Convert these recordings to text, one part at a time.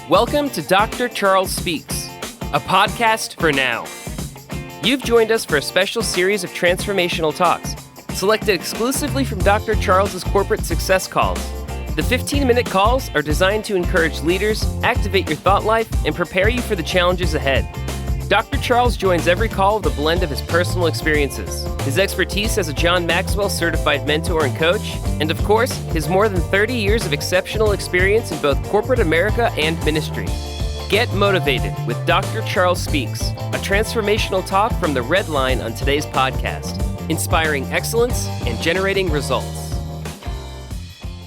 Welcome to Dr. Charles Speaks, a podcast for now. You've joined us for a special series of transformational talks, selected exclusively from Dr. Charles's corporate success calls. The 15-minute calls are designed to encourage leaders, activate your thought life, and prepare you for the challenges ahead. Dr. Charles joins every call with a blend of his personal experiences, his expertise as a John Maxwell certified mentor and coach, and of course, his more than 30 years of exceptional experience in both corporate America and ministry. Get motivated with Dr. Charles Speaks, a transformational talk from the Red Line on today's podcast, inspiring excellence and generating results.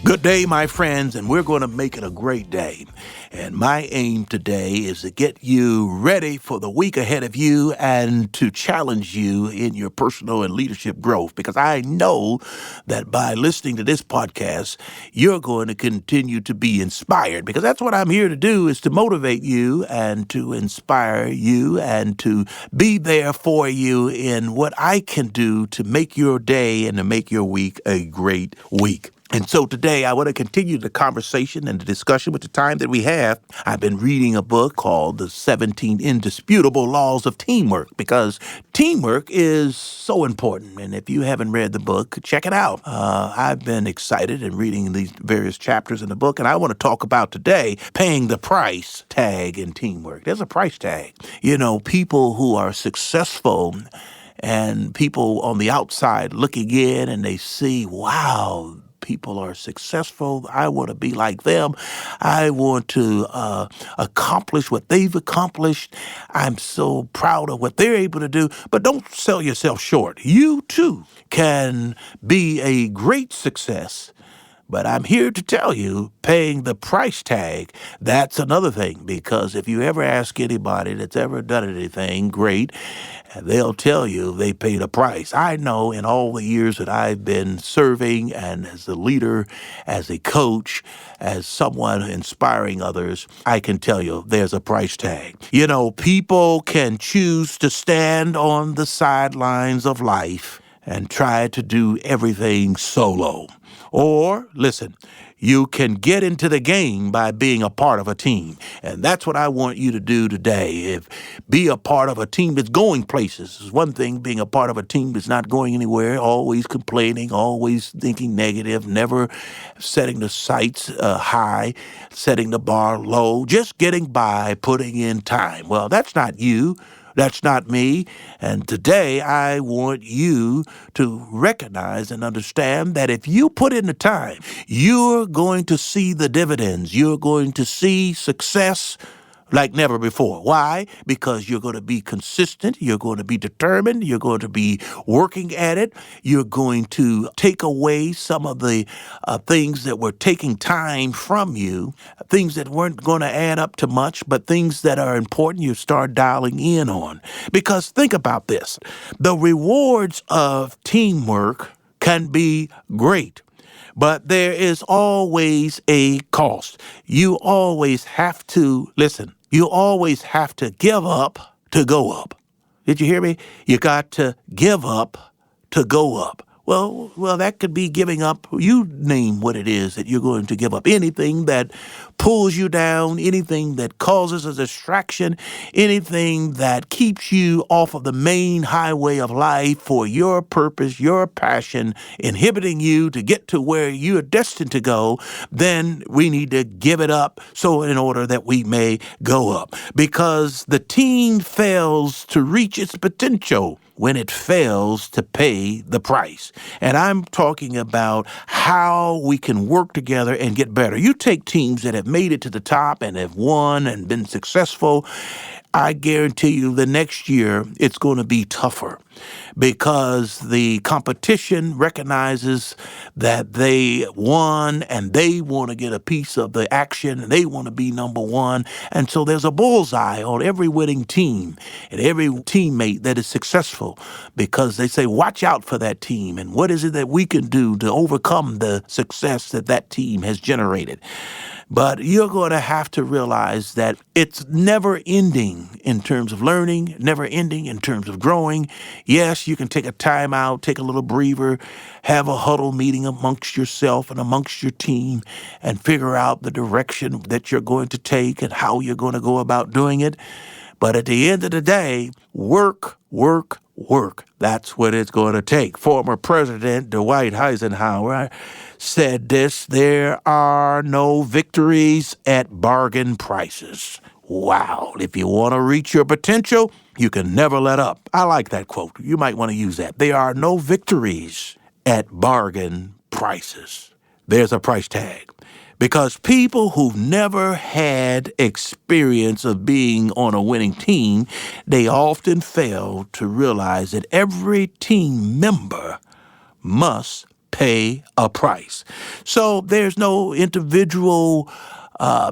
Good day, my friends, and we're going to make it a great day. And my aim today is to get you ready for the week ahead of you and to challenge you in your personal and leadership growth, because I know that by listening to this podcast, you're going to continue to be inspired, because that's what I'm here to do, is to motivate you and to inspire you and to be there for you in what I can do to make your day and to make your week a great week. And so today I want to continue the conversation and the discussion with the time that we have. I've been reading a book called The 17 Indisputable Laws of Teamwork, because teamwork is so important. And if you haven't read the book, check it out. I've been excited in reading these various chapters in the book, and I want to talk about today paying the price tag in teamwork. There's a price tag. You know, people who are successful and people on the outside looking in and they see, wow, people are successful. I want to be like them. I want to accomplish what they've accomplished. I'm so proud of what they're able to do. But don't sell yourself short. You, too, can be a great success. But I'm here to tell you, paying the price tag, that's another thing. Because if you ever ask anybody that's ever done anything great, they'll tell you they paid a price. I know in all the years that I've been serving and as a leader, as a coach, as someone inspiring others, I can tell you there's a price tag. You know, people can choose to stand on the sidelines of life and try to do everything solo. Or, listen, you can get into the game by being a part of a team. And that's what I want you to do today. Be a part of a team that's going places. It's one thing being a part of a team that's not going anywhere, always complaining, always thinking negative, never setting the sights high, setting the bar low, just getting by, putting in time. Well, that's not you. That's not me. And today I want you to recognize and understand that if you put in the time, you're going to see the dividends. You're going to see success like never before. Why? Because you're going to be consistent. You're going to be determined. You're going to be working at it. You're going to take away some of the things that were taking time from you, things that weren't going to add up to much, but things that are important you start dialing in on. Because think about this. The rewards of teamwork can be great. But there is always a cost. You always have to, listen, you always have to give up to go up. Did you hear me? You got to give up to go up. Well, that could be giving up. You name what it is that you're going to give up. Anything that pulls you down, anything that causes a distraction, anything that keeps you off of the main highway of life for your purpose, your passion, inhibiting you to get to where you're destined to go, then we need to give it up so in order that we may go up. Because the team fails to reach its potential when it fails to pay the price. And I'm talking about how we can work together and get better. You take teams that have made it to the top and have won and been successful, I guarantee you the next year it's going to be tougher because the competition recognizes that they won and they want to get a piece of the action and they want to be number one. And so there's a bullseye on every winning team and every teammate that is successful because they say, watch out for that team. And what is it that we can do to overcome the success that that team has generated? But you're going to have to realize that it's never ending in terms of learning, never ending in terms of growing. Yes, you can take a time out, take a little breather, have a huddle meeting amongst yourself and amongst your team and figure out the direction that you're going to take and how you're going to go about doing it. But at the end of the day, work, work, work. That's what it's going to take. Former President Dwight Eisenhower said this: there are no victories at bargain prices. Wow. If you want to reach your potential, you can never let up. I like that quote. You might want to use that. There are no victories at bargain prices. There's a price tag. Because people who've never had experience of being on a winning team, they often fail to realize that every team member must pay a price. So there's no individual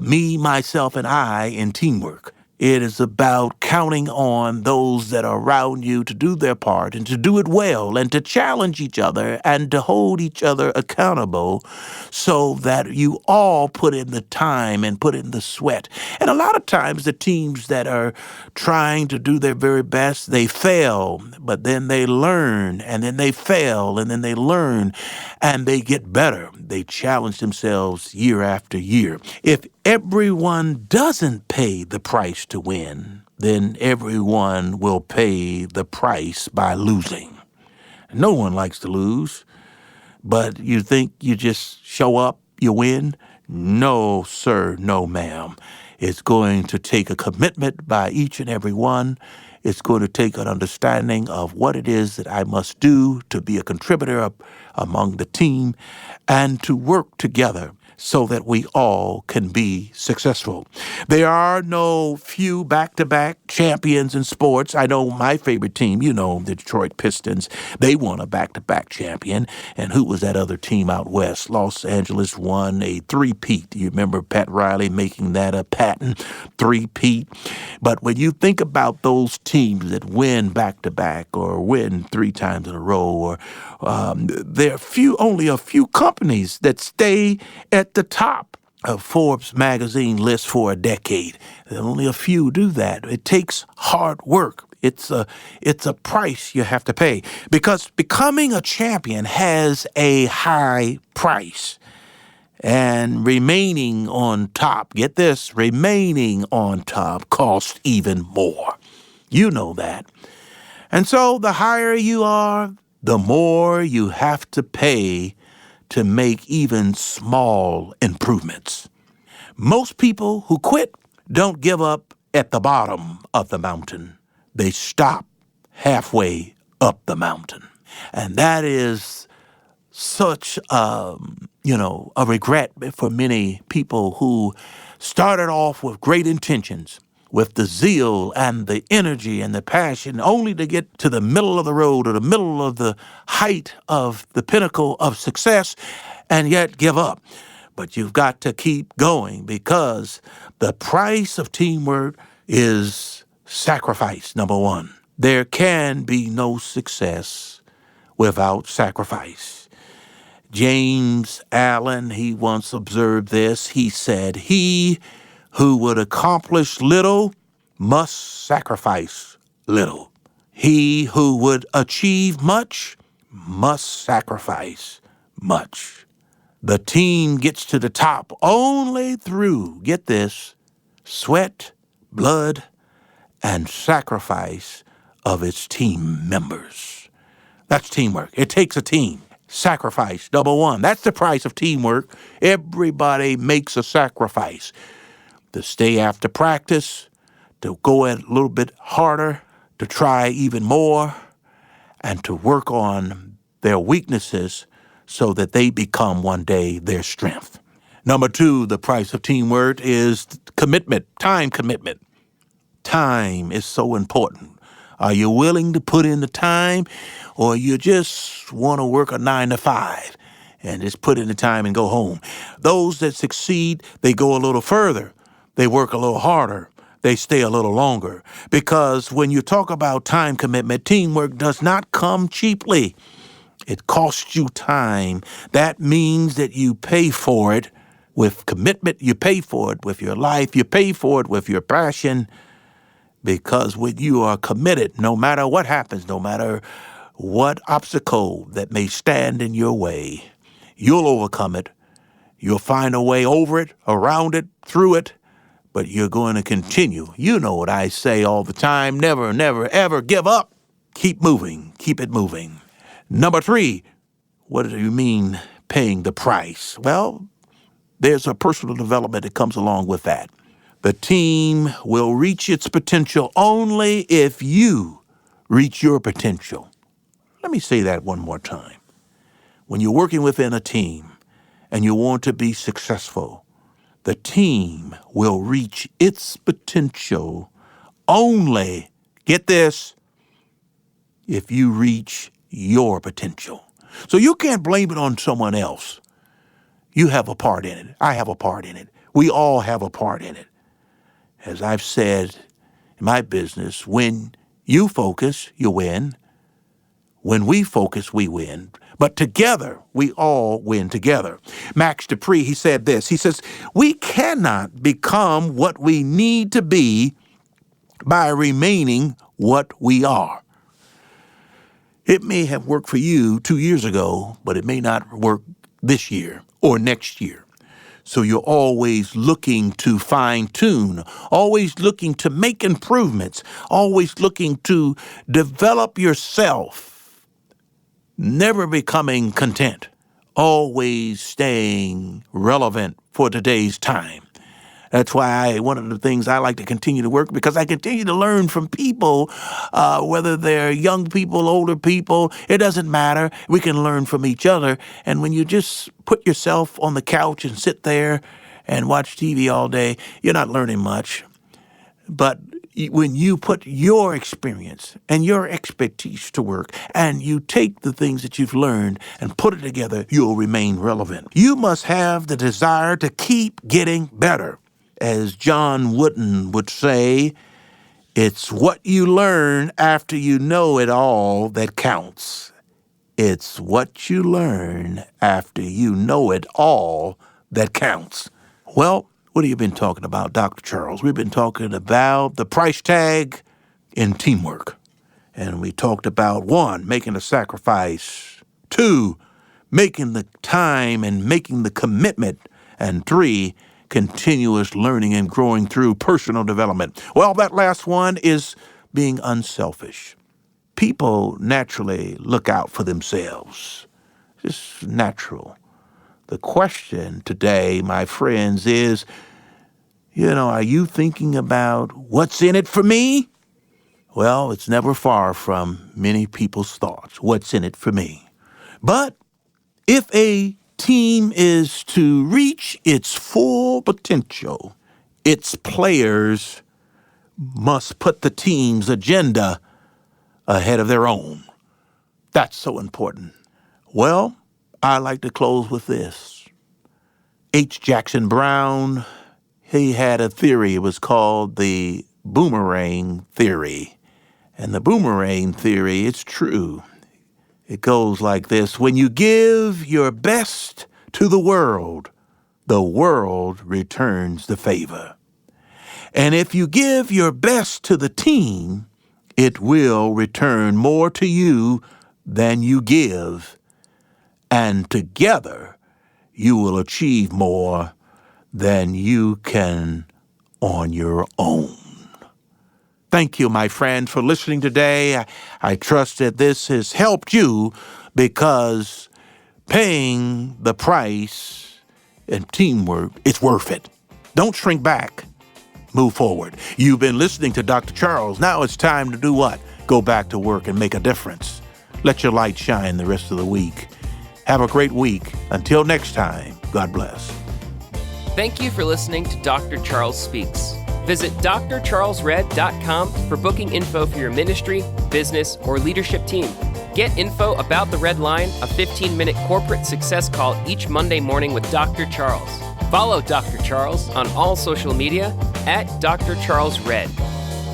me, myself, and I in teamwork. It is about counting on those that are around you to do their part and to do it well and to challenge each other and to hold each other accountable so that you all put in the time and put in the sweat. And a lot of times the teams that are trying to do their very best, they fail, but then they learn, and then they fail, and then they learn, and they get better. They challenge themselves year after year. If everyone doesn't pay the price to win, then everyone will pay the price by losing. No one likes to lose, but you think you just show up, you win? No, sir, no, ma'am. It's going to take a commitment by each and every one. It's going to take an understanding of what it is that I must do to be a contributor among the team and to work together so that we all can be successful. There are no few back-to-back champions in sports. I know my favorite team, the Detroit Pistons, they won a back-to-back champion. And who was that other team out west? Los Angeles won a three-peat. You remember Pat Riley making that a patent, three-peat? But when you think about those teams that win back-to-back or win 3 times in a row, or there are only a few companies that stay at the top of Forbes magazine list for a decade. Only a few do that. It takes hard work. It's a price you have to pay because becoming a champion has a high price. And remaining on top, get this, remaining on top costs even more. You know that. And so the higher you are, the more you have to pay to make even small improvements. Most people who quit don't give up at the bottom of the mountain. They stop halfway up the mountain. And that is such a regret for many people who started off with great intentions, with the zeal and the energy and the passion, only to get to the middle of the road or the middle of the height of the pinnacle of success and yet give up. But you've got to keep going because the price of teamwork is sacrifice, number one. There can be no success without sacrifice. James Allen, he once observed this. He said, "He who would accomplish little must sacrifice little. He who would achieve much must sacrifice much." The team gets to the top only through, get this, sweat, blood, and sacrifice of its team members. That's teamwork. It takes a team. Sacrifice, number one. That's the price of teamwork. Everybody makes a sacrifice. To stay after practice, to go a little bit harder, to try even more, and to work on their weaknesses so that they become one day their strength. Number two, the price of teamwork is commitment, time commitment. Time is so important. Are you willing to put in the time, or you just want to work a 9 to 5 and just put in the time and go home? Those that succeed, they go a little further. They work a little harder. They stay a little longer. Because when you talk about time commitment, teamwork does not come cheaply. It costs you time. That means that you pay for it with commitment. You pay for it with your life. You pay for it with your passion, Because when you are committed, no matter what happens, no matter what obstacle that may stand in your way, you'll overcome it. You'll find a way over it, around it, through it, but you're going to continue. You know what I say all the time, never, never, ever give up. Keep moving. Keep it moving. Number 3, what do you mean paying the price? Well, there's a personal development that comes along with that. The team will reach its potential only if you reach your potential. Let me say that one more time. When you're working within a team and you want to be successful, the team will reach its potential only, get this, if you reach your potential. So you can't blame it on someone else. You have a part in it. I have a part in it. We all have a part in it. As I've said in my business, when you focus, you win. When we focus, we win. But together, we all win together. Max Dupree, he said this. He says, we cannot become what we need to be by remaining what we are. It may have worked for you 2 years ago, but it may not work this year or next year. So you're always looking to fine-tune, always looking to make improvements, always looking to develop yourself. Never becoming content, always staying relevant for today's time. That's why one of the things I like to continue to work, because I continue to learn from people, whether they're young people, older people, it doesn't matter. We can learn from each other. And when you just put yourself on the couch and sit there and watch TV all day, you're not learning much. But when you put your experience and your expertise to work and you take the things that you've learned and put it together, you'll remain relevant. You must have the desire to keep getting better. As John Wooden would say, it's what you learn after you know it all that counts. It's what you learn after you know it all that counts. Well, what have you been talking about, Dr. Charles? We've been talking about the price tag in teamwork. And we talked about 1, making a sacrifice, 2, making the time and making the commitment, and 3, continuous learning and growing through personal development. Well, that last one is being unselfish. People naturally look out for themselves. It's natural. The question today, my friends, is, are you thinking about what's in it for me? Well, it's never far from many people's thoughts. What's in it for me? But if a team is to reach its full potential, its players must put the team's agenda ahead of their own. That's so important. Well, I like to close with this. H. Jackson Brown, he had a theory. It was called the boomerang theory. And the boomerang theory, it's true. It goes like this. When you give your best to the world returns the favor. And if you give your best to the team, it will return more to you than you give. And together, you will achieve more than you can on your own. Thank you, my friend, for listening today. I trust that this has helped you, because paying the price and teamwork, it's worth it. Don't shrink back. Move forward. You've been listening to Dr. Charles. Now it's time to do what? Go back to work and make a difference. Let your light shine the rest of the week. Have a great week. Until next time, God bless. Thank you for listening to Dr. Charles Speaks. Visit drcharlesred.com for booking info for your ministry, business, or leadership team. Get info about the Red Line, a 15-minute corporate success call each Monday morning with Dr. Charles. Follow Dr. Charles on all social media at Dr. Charles Red.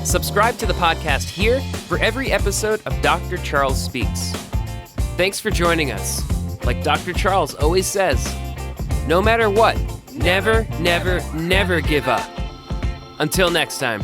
Subscribe to the podcast here for every episode of Dr. Charles Speaks. Thanks for joining us. Like Dr. Charles always says, no matter what, never, never, never give up. Until next time.